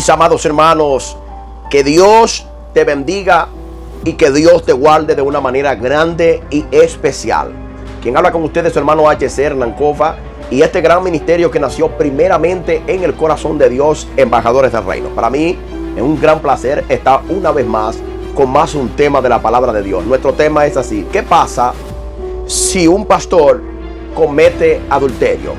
Mis amados hermanos, que Dios te bendiga y que Dios te guarde de una manera grande y especial. Quien habla con ustedes, su hermano H.C. Hernán Cova, y este gran ministerio que nació primeramente en el corazón de Dios, Embajadores del Reino. Para mí es un gran placer estar una vez más con más un tema de la palabra de Dios. Nuestro tema es así: ¿qué pasa si un pastor comete adulterio?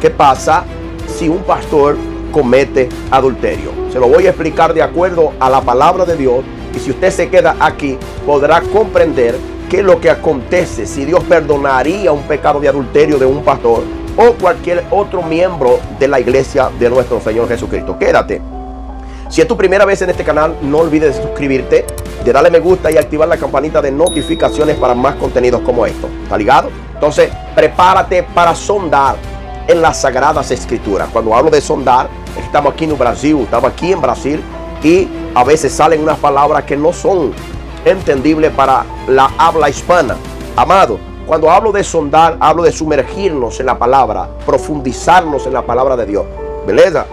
¿Qué pasa si un pastor comete adulterio? Se lo voy a explicar de acuerdo a la palabra de Dios, y si usted se queda aquí podrá comprender qué es lo que acontece, si Dios perdonaría un pecado de adulterio de un pastor o cualquier otro miembro de la iglesia de nuestro Señor Jesucristo. Quédate. Si es tu primera vez en este canal, no olvides de suscribirte, de darle me gusta y activar la campanita de notificaciones para más contenidos como esto. ¿Está ligado? Entonces, prepárate para sondar en las Sagradas Escrituras. Cuando hablo de sondar, estamos aquí en Brasil, y a veces salen unas palabras que no son entendibles para la habla hispana. Amado, cuando hablo de sondar, hablo de sumergirnos en la palabra, profundizarnos en la palabra de Dios. ¿Beleza?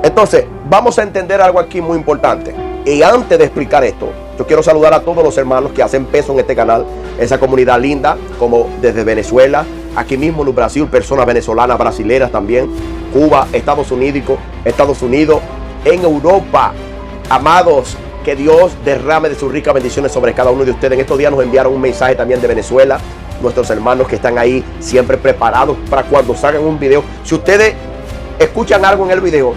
Entonces, vamos a entender algo aquí muy importante. Y antes de explicar esto, yo quiero saludar a todos los hermanos que hacen peso en este canal, esa comunidad linda, como desde Venezuela, aquí mismo en Brasil, personas venezolanas, brasileras también, Cuba, Estados Unidos, en Europa. Amados, que Dios derrame de sus ricas bendiciones sobre cada uno de ustedes. En estos días nos enviaron un mensaje también de Venezuela, nuestros hermanos que están ahí siempre preparados para cuando salgan un video. Si ustedes escuchan algo en el video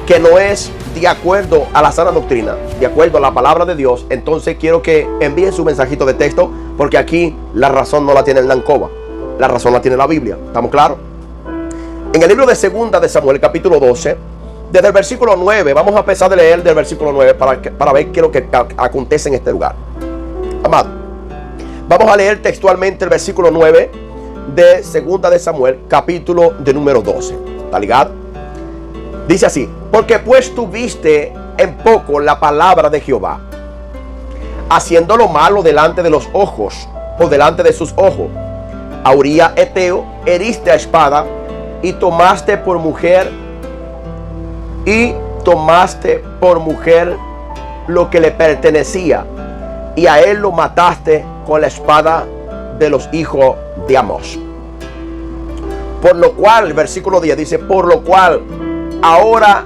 que no es de acuerdo a la sana doctrina, de acuerdo a la palabra de Dios, entonces quiero que envíen su mensajito de texto, porque aquí la razón no la tiene Hernán Cova, la razón la tiene la Biblia. ¿Estamos claros? En el libro de Segunda de Samuel, capítulo 12, desde el versículo 9, vamos a empezar de leer del versículo 9 para ver qué es lo que acontece en este lugar. Amado, vamos a leer textualmente el versículo 9 de Segunda de Samuel, capítulo de número 12. ¿Está ligado? Dice así: porque pues tuviste en poco la palabra de Jehová, haciendo lo malo delante de los ojos, o delante de sus ojos, a Uría Eteo heriste a espada, y tomaste por mujer lo que le pertenecía, y a él lo mataste con la espada de los hijos de Amós. Por lo cual, el versículo 10 dice: por lo cual ahora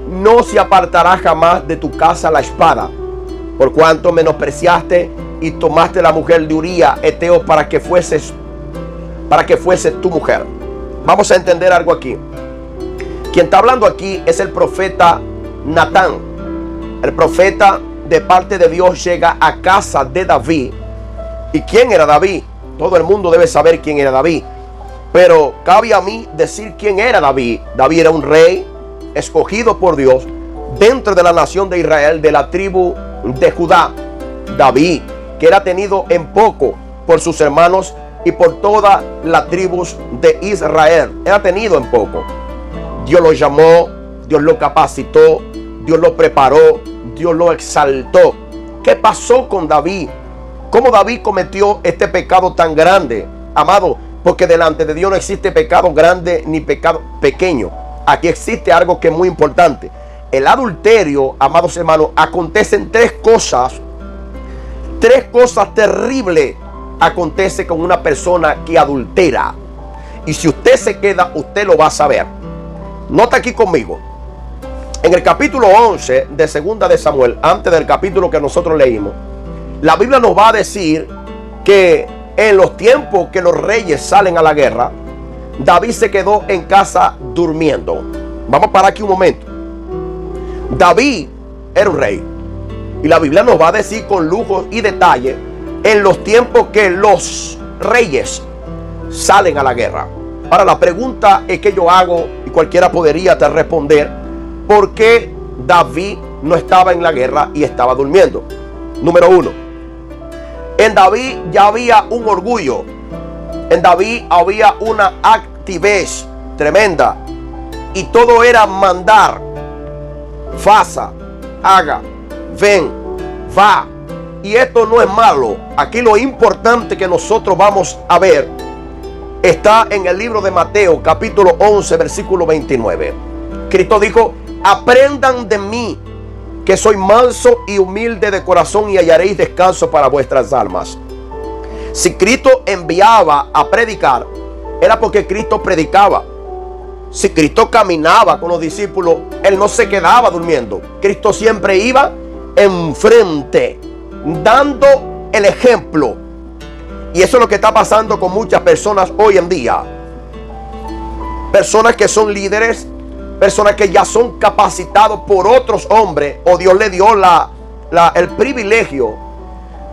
no se apartará jamás de tu casa la espada, por cuanto menospreciaste y tomaste la mujer de Uría Eteo para que fuese tu mujer. Vamos a entender algo aquí. Quien está hablando aquí es el profeta Natán. El profeta de parte de Dios llega a casa de David. ¿Y quién era David? Todo el mundo debe saber quién era David, pero cabe a mí decir quién era David. David era un rey escogido por Dios dentro de la nación de Israel, de la tribu de Judá. David, que era tenido en poco por sus hermanos y por todas las tribus de Israel, era tenido en poco. Dios lo llamó, Dios lo capacitó, Dios lo preparó, Dios lo exaltó. ¿Qué pasó con David? ¿Cómo David cometió este pecado tan grande? Amado, porque delante de Dios no existe pecado grande ni pecado pequeño. Aquí existe algo que es muy importante. El adulterio, amados hermanos, acontecen tres cosas terribles acontece con una persona que adultera. Y si usted se queda, usted lo va a saber. Nota aquí conmigo. En el capítulo 11 de Segunda de Samuel, antes del capítulo que nosotros leímos, la Biblia nos va a decir que en los tiempos que los reyes salen a la guerra, David se quedó en casa durmiendo. Vamos a parar aquí un momento. David era un rey, y la Biblia nos va a decir con lujos y detalles en los tiempos que los reyes salen a la guerra. Ahora la pregunta es que yo hago, y cualquiera podría te responder: ¿por qué David no estaba en la guerra y estaba durmiendo? Número uno, en David ya había un orgullo. En David había una altivez tremenda, y todo era mandar. Faça, haga, ven, va. Y esto no es malo. Aquí lo importante que nosotros vamos a ver está en el libro de Mateo, capítulo 11, versículo 29. Cristo dijo: aprendan de mí, que soy manso y humilde de corazón, y hallaréis descanso para vuestras almas. Si Cristo enviaba a predicar, era porque Cristo predicaba. Si Cristo caminaba con los discípulos, Él no se quedaba durmiendo. Cristo siempre iba enfrente, dando el ejemplo. Y eso es lo que está pasando con muchas personas hoy en día. Personas que son líderes, personas que ya son capacitados por otros hombres, o Dios le dio el privilegio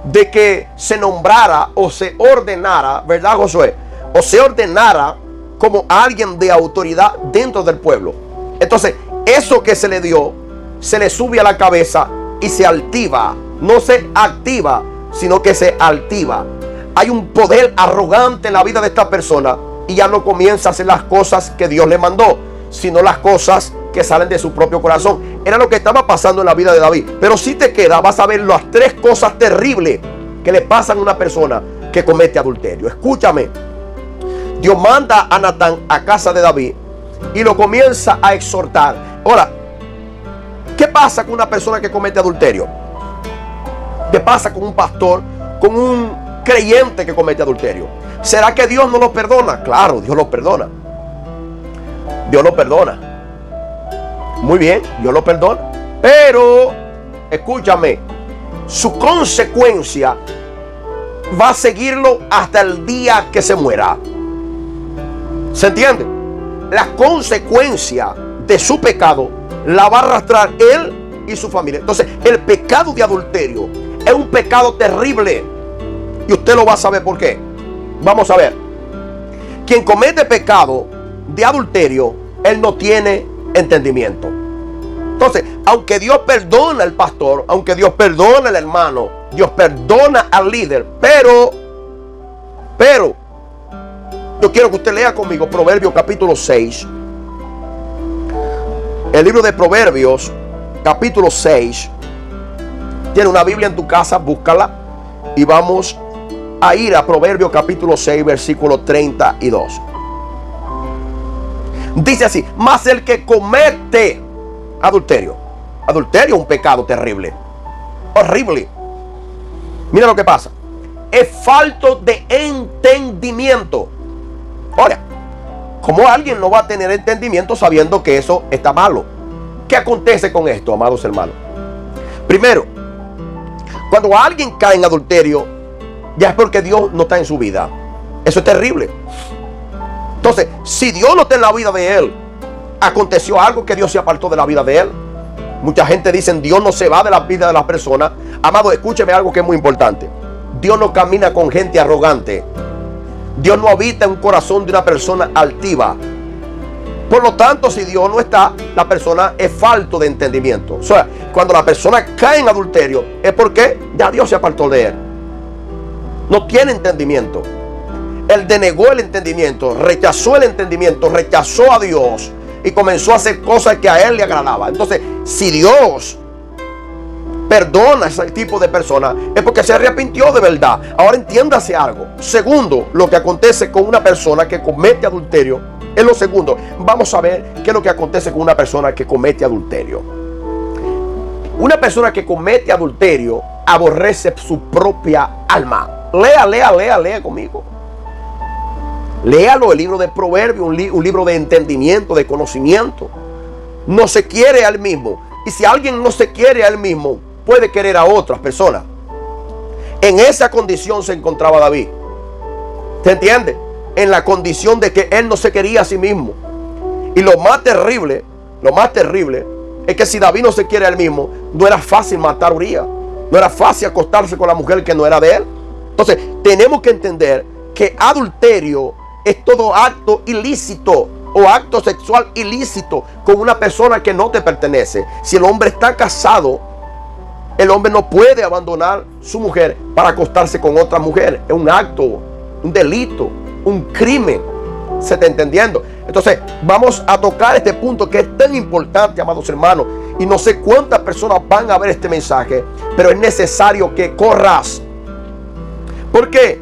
de que se nombrara o se ordenara, ¿verdad, Josué? O se ordenara como alguien de autoridad dentro del pueblo. Entonces, eso que se le dio, se le sube a la cabeza y se altiva. No se activa, sino que se altiva. Hay un poder arrogante en la vida de esta persona, y ya no comienza a hacer las cosas que Dios le mandó, sino las cosas que salen de su propio corazón. Era lo que estaba pasando en la vida de David. Pero si te queda, vas a ver las tres cosas terribles que le pasan a una persona que comete adulterio. Escúchame. Dios manda a Natán a casa de David y lo comienza a exhortar. Ahora, ¿qué pasa con una persona que comete adulterio? ¿Qué pasa con un pastor, con un creyente que comete adulterio? ¿Será que Dios no lo perdona? Claro, Dios lo perdona. Dios lo perdona. Muy bien, Dios lo perdona. Pero, escúchame, su consecuencia va a seguirlo hasta el día que se muera. ¿Se entiende? La consecuencia de su pecado la va a arrastrar él y su familia. Entonces, el pecado de adulterio es un pecado terrible. Y usted lo va a saber por qué. Vamos a ver. Quien comete pecado de adulterio, él no tiene entendimiento. Entonces, aunque Dios perdona al pastor, aunque Dios perdona al hermano, Dios perdona al líder, pero yo quiero que usted lea conmigo Proverbios capítulo 6. El libro de Proverbios capítulo 6. Tiene una Biblia en tu casa, búscala. Y vamos a ir a Proverbios capítulo 6, versículo 32. Dice así: mas el que comete adulterio es un pecado terrible, horrible. Mira lo que pasa. Es falto de entendimiento. Ahora, ¿cómo alguien no va a tener entendimiento sabiendo que eso está malo? ¿Qué acontece con esto, amados hermanos? Primero, cuando alguien cae en adulterio, ya es porque Dios no está en su vida. Eso es terrible. Entonces, si Dios no está en la vida de él, aconteció algo que Dios se apartó de la vida de él. Mucha gente dice: Dios no se va de la vida de las personas. Amado, escúcheme algo que es muy importante. Dios no camina con gente arrogante. Dios no habita en un corazón de una persona altiva. Por lo tanto, si Dios no está, la persona es falto de entendimiento. O sea, cuando la persona cae en adulterio, es porque ya Dios se apartó de él. No tiene entendimiento. Él denegó el entendimiento, rechazó el entendimiento, rechazó a Dios y comenzó a hacer cosas que a él le agradaban. Entonces, si Dios perdona a ese tipo de personas, es porque se arrepintió de verdad. Ahora entiéndase algo. Segundo, lo que acontece con una persona que comete adulterio es lo segundo. Vamos a ver qué es lo que acontece con una persona que comete adulterio. Una persona que comete adulterio aborrece su propia alma. Lea conmigo. Léalo, el libro de Proverbios, un libro de entendimiento, de conocimiento. No se quiere a él mismo. Y si alguien no se quiere a él mismo, puede querer a otras personas. En esa condición se encontraba David. ¿Se entiende? En la condición de que él no se quería a sí mismo. Y lo más terrible es que si David no se quiere a él mismo, no era fácil matar a Urías. No era fácil acostarse con la mujer que no era de él. Entonces, tenemos que entender que adulterio es todo acto ilícito o acto sexual ilícito con una persona que no te pertenece. Si el hombre está casado, el hombre no puede abandonar su mujer para acostarse con otra mujer. Es un acto, un delito, un crimen. ¿Se está entendiendo? Entonces, vamos a tocar este punto que es tan importante, amados hermanos. Y no sé cuántas personas van a ver este mensaje, pero es necesario que corras. ¿Por qué?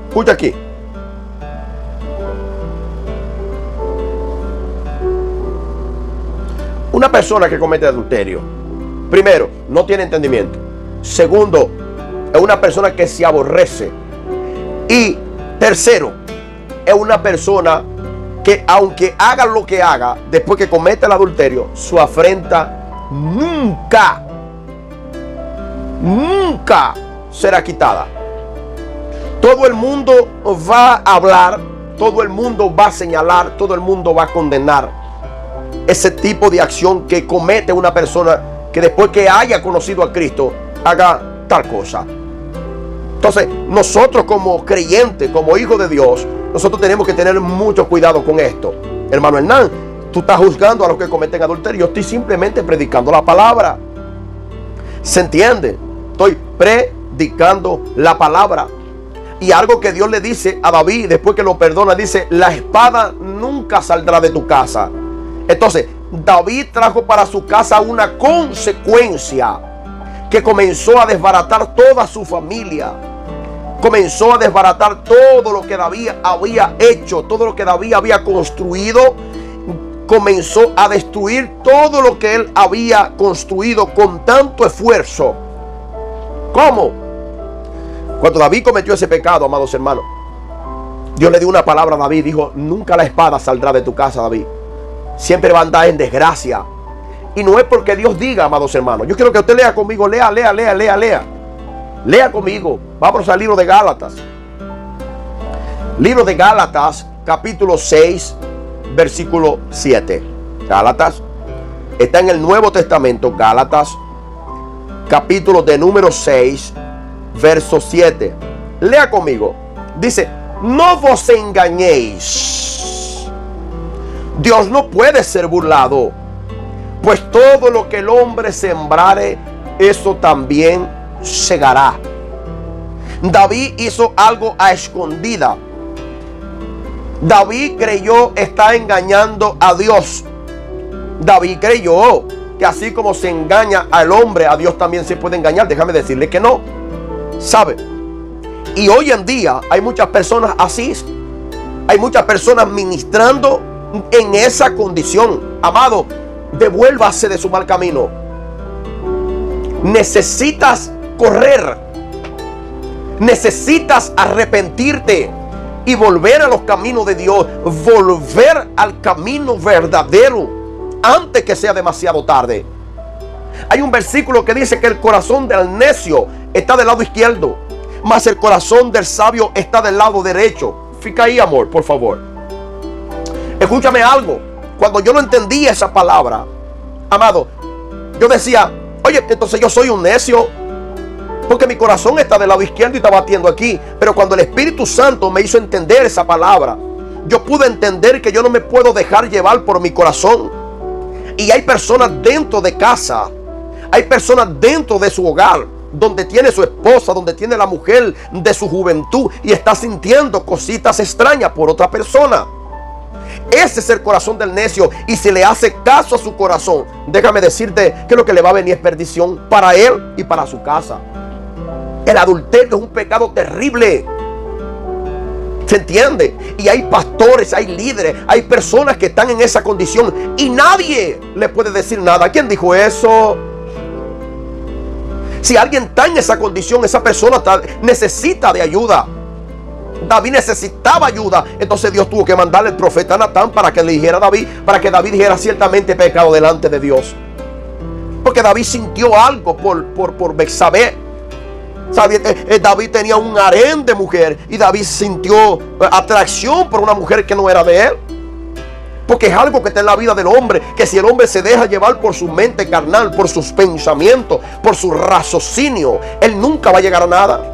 Escucha aquí. Una persona que comete adulterio, primero, no tiene entendimiento. Segundo, es una persona que se aborrece. Y tercero, es una persona que aunque haga lo que haga, después que cometa el adulterio, su afrenta nunca será quitada. Todo el mundo va a hablar, todo el mundo va a señalar, todo el mundo va a condenar ese tipo de acción que comete una persona que después que haya conocido a Cristo, haga tal cosa. Entonces, nosotros como creyentes, como hijos de Dios, nosotros tenemos que tener mucho cuidado con esto. Hermano Hernán, tú estás juzgando a los que cometen adulterio. Yo estoy simplemente predicando la palabra. ¿Se entiende? Estoy predicando la palabra. Y algo que Dios le dice a David, después que lo perdona, dice, la espada nunca saldrá de tu casa. Entonces, David trajo para su casa una consecuencia que comenzó a desbaratar toda su familia. Comenzó a desbaratar todo lo que David había hecho, todo lo que David había construido. Comenzó a destruir todo lo que él había construido con tanto esfuerzo. ¿Cómo? Cuando David cometió ese pecado, amados hermanos, Dios le dio una palabra a David. Dijo, nunca la espada saldrá de tu casa, David. Siempre va a andar en desgracia. Y no es porque Dios diga, amados hermanos. Yo quiero que usted lea conmigo. Lea. Lea conmigo. Vamos al libro de Gálatas. Libro de Gálatas, capítulo 6, versículo 7. Gálatas. Está en el Nuevo Testamento. Gálatas, capítulo de número 6, verso 7. Lea conmigo. Dice, no vos engañéis. Dios no puede ser burlado. Pues todo lo que el hombre sembrare, eso también segará. David hizo algo a escondida. David creyó estar engañando a Dios. David creyó que así como se engaña al hombre, a Dios también se puede engañar. Déjame decirle que no. ¿Sabe? Y hoy en día hay muchas personas así. Hay muchas personas ministrando en esa condición. Amado, devuélvase de su mal camino. Necesitas correr. Necesitas arrepentirte y volver a los caminos de Dios. Volver al camino verdadero antes que sea demasiado tarde. Hay un versículo que dice que el corazón del necio está del lado izquierdo, mas el corazón del sabio está del lado derecho. Fica ahí, amor, por favor. Escúchame algo. Cuando yo no entendía esa palabra, amado, yo decía, oye, entonces yo soy un necio, porque mi corazón está del lado izquierdo y está batiendo aquí. Pero cuando el Espíritu Santo me hizo entender esa palabra, yo pude entender que yo no me puedo dejar llevar por mi corazón. Y hay personas dentro de casa, hay personas dentro de su hogar, donde tiene su esposa, donde tiene la mujer de su juventud, y está sintiendo cositas extrañas por otra persona. Ese es el corazón del necio. Y si le hace caso a su corazón, déjame decirte que lo que le va a venir es perdición para él y para su casa. El adulterio es un pecado terrible. ¿Se entiende? Y hay pastores, hay líderes, hay personas que están en esa condición y nadie le puede decir nada. ¿Quién dijo eso? Si alguien está en esa condición, esa persona necesita de ayuda. David necesitaba ayuda. Entonces Dios tuvo que mandarle el profeta Natán para que le dijera a David, para que David dijera ciertamente pecado delante de Dios. Porque David sintió algo por Betsabé. David tenía un harén de mujer y David sintió atracción por una mujer que no era de él. Porque es algo que está en la vida del hombre, que si el hombre se deja llevar por su mente carnal, por sus pensamientos, por su raciocinio, él nunca va a llegar a nada.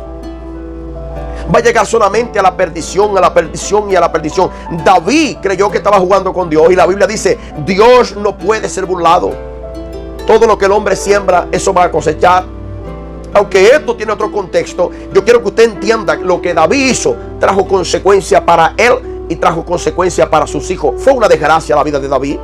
Va a llegar solamente a la perdición, a la perdición y a la perdición. David creyó que estaba jugando con Dios, y la Biblia dice, Dios no puede ser burlado. Todo lo que el hombre siembra, eso va a cosechar. Aunque esto tiene otro contexto, yo quiero que usted entienda que lo que David hizo trajo consecuencia para él y trajo consecuencia para sus hijos. Fue una desgracia la vida de David.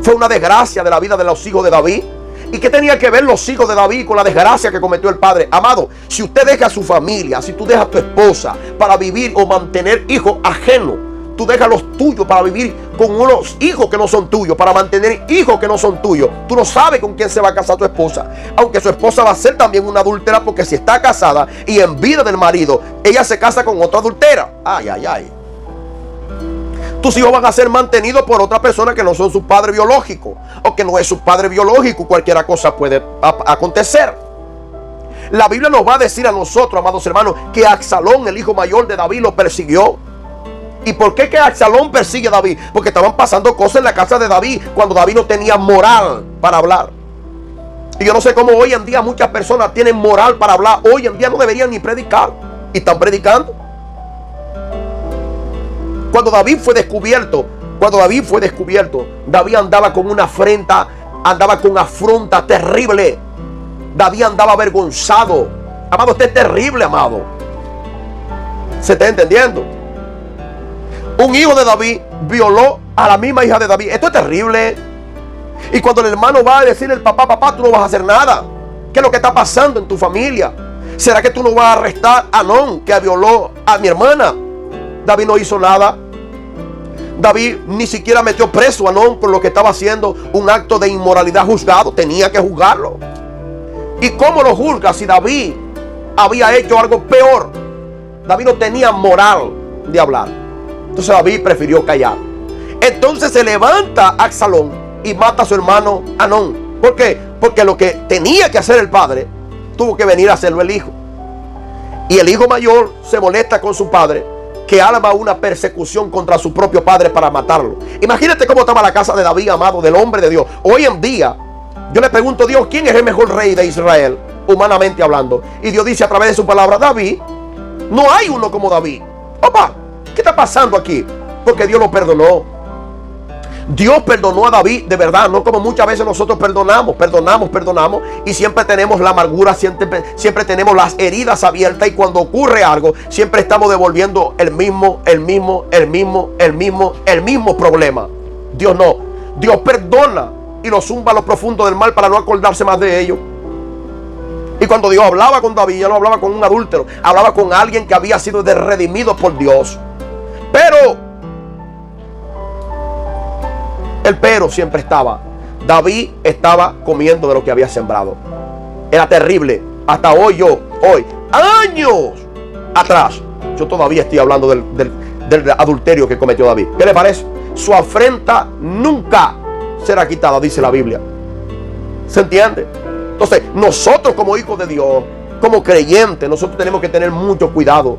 Fue una desgracia de la vida de los hijos de David. ¿Y qué tenía que ver los hijos de David con la desgracia que cometió el padre? Amado, si usted deja a su familia, si tú dejas a tu esposa para vivir o mantener hijos ajenos, tú dejas los tuyos para vivir con unos hijos que no son tuyos, para mantener hijos que no son tuyos. Tú no sabes con quién se va a casar tu esposa, aunque su esposa va a ser también una adúltera, porque si está casada y en vida del marido, ella se casa con otra adúltera. Ay, ay, ay. Tus hijos van a ser mantenidos por otra persona que no son su padre biológico, o que no es su padre biológico. Cualquier cosa puede acontecer. La Biblia nos va a decir a nosotros, amados hermanos, que Absalón, el hijo mayor de David, lo persiguió. ¿Y por qué que Absalón persigue a David? Porque estaban pasando cosas en la casa de David cuando David no tenía moral para hablar. Y yo no sé cómo hoy en día muchas personas tienen moral para hablar. Hoy en día no deberían ni predicar, y están predicando. Cuando David fue descubierto, David andaba con una afrenta, andaba con afronta terrible. David andaba avergonzado. Amado, esto es terrible, amado. ¿Se está entendiendo? Un hijo de David violó a la misma hija de David. Esto es terrible. Y cuando el hermano va a decirle al papá, papá, tú no vas a hacer nada. ¿Qué es lo que está pasando en tu familia? ¿Será que tú no vas a arrestar a Amnón, que violó a mi hermana? David no hizo nada. David ni siquiera metió preso a Amnón por lo que estaba haciendo, un acto de inmoralidad juzgado. Tenía que juzgarlo. ¿Y cómo lo juzga si David había hecho algo peor? David no tenía moral de hablar. Entonces David prefirió callar. Entonces se levanta Absalón y mata a su hermano Amnón. ¿Por qué? Porque lo que tenía que hacer el padre, tuvo que venir a hacerlo el hijo. Y el hijo mayor se molesta con su padre, que arma una persecución contra su propio padre para matarlo. Imagínate cómo estaba la casa de David, amado, del hombre de Dios. Hoy en día, yo le pregunto a Dios, ¿quién es el mejor rey de Israel, humanamente hablando? Y Dios dice a través de su palabra, David. No hay uno como David. Opa, ¿qué está pasando aquí? Porque Dios lo perdonó. Dios perdonó a David de verdad, no como muchas veces nosotros perdonamos y siempre tenemos la amargura, siempre tenemos las heridas abiertas, y cuando ocurre algo siempre estamos devolviendo el mismo problema. Dios no. Dios perdona y lo zumba a lo profundo del mal para no acordarse más de ello. Y cuando Dios hablaba con David, ya no hablaba con un adúltero, hablaba con alguien que había sido redimido por Dios. Pero siempre estaba. David estaba comiendo de lo que había sembrado. Era terrible. Hasta hoy, años atrás, yo todavía estoy hablando del adulterio que cometió David. ¿Qué le parece? Su afrenta nunca será quitada, dice la Biblia. ¿Se entiende? Entonces, nosotros como hijos de Dios, como creyentes, nosotros tenemos que tener mucho cuidado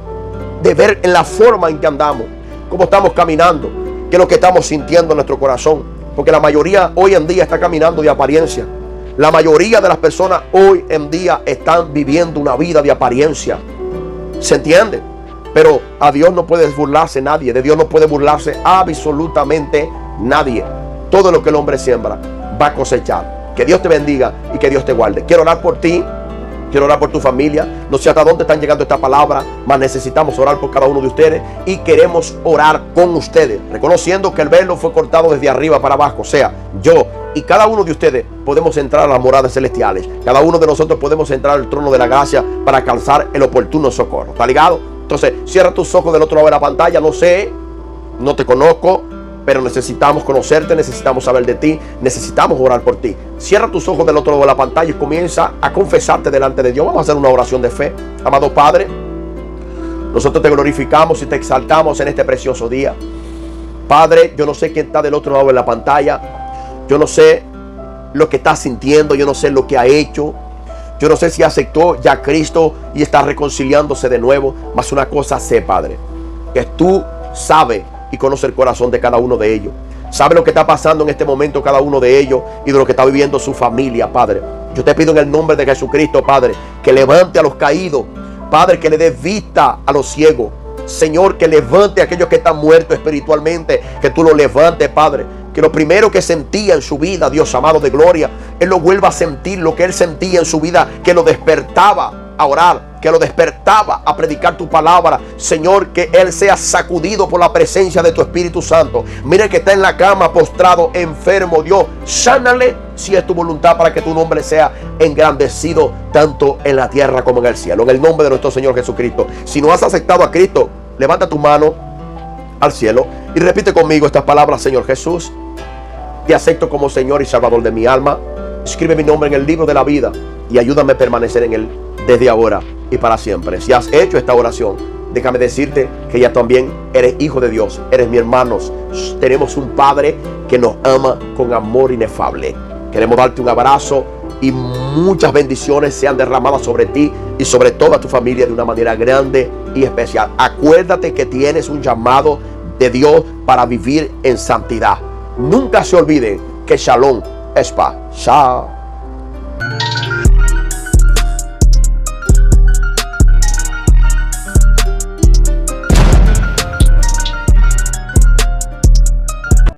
de ver en la forma en que andamos, cómo estamos caminando, qué es lo que estamos sintiendo en nuestro corazón. Porque la mayoría hoy en día está caminando de apariencia. La mayoría de las personas hoy en día están viviendo una vida de apariencia. ¿Se entiende? Pero a Dios no puede burlarse nadie. De Dios no puede burlarse absolutamente nadie. Todo lo que el hombre siembra va a cosechar. Que Dios te bendiga y que Dios te guarde. Quiero orar por ti. Quiero orar por tu familia. No sé hasta dónde están llegando esta palabra, mas necesitamos orar por cada uno de ustedes. Y queremos orar con ustedes, reconociendo que el velo fue cortado desde arriba para abajo. O sea, yo y cada uno de ustedes podemos entrar a las moradas celestiales. Cada uno de nosotros podemos entrar al trono de la gracia para alcanzar el oportuno socorro. ¿Está ligado? Entonces, cierra tus ojos del otro lado de la pantalla. No sé, no te conozco, pero necesitamos conocerte, necesitamos saber de ti, necesitamos orar por ti. Cierra tus ojos del otro lado de la pantalla y comienza a confesarte delante de Dios. Vamos a hacer una oración de fe. Amado Padre, nosotros te glorificamos y te exaltamos en este precioso día. Padre, yo no sé quién está del otro lado de la pantalla. Yo no sé lo que está sintiendo, yo no sé lo que ha hecho. Yo no sé si aceptó ya a Cristo y está reconciliándose de nuevo. Mas una cosa sé, Padre, que tú sabes y conoce el corazón de cada uno de ellos. Sabe lo que está pasando en este momento cada uno de ellos y de lo que está viviendo su familia, Padre. Yo te pido en el nombre de Jesucristo, Padre, que levante a los caídos, Padre, que le dé vista a los ciegos. Señor, que levante a aquellos que están muertos espiritualmente, que tú los levantes, Padre. Que lo primero que sentía en su vida, Dios amado de gloria, Él lo vuelva a sentir, lo que Él sentía en su vida, que lo despertaba a orar, que lo despertaba a predicar tu palabra. Señor, que Él sea sacudido por la presencia de tu Espíritu Santo. Mire que está en la cama postrado, enfermo. Dios, sánale si es tu voluntad, para que tu nombre sea engrandecido tanto en la tierra como en el cielo. En el nombre de nuestro Señor Jesucristo. Si no has aceptado a Cristo, levanta tu mano. al cielo y repite conmigo estas palabras: Señor Jesús, te acepto como Señor y Salvador de mi alma. Escribe mi nombre en el libro de la vida y ayúdame a permanecer en él desde ahora y para siempre. Si has hecho esta oración, déjame decirte que ya también eres hijo de Dios, eres mi hermano. Tenemos un Padre que nos ama con amor inefable. Queremos darte un abrazo y muchas bendiciones sean derramadas sobre ti y sobre toda tu familia de una manera grande y especial. Acuérdate que tienes un llamado de Dios para vivir en santidad. Nunca se olviden que Shalom es paz. Chao.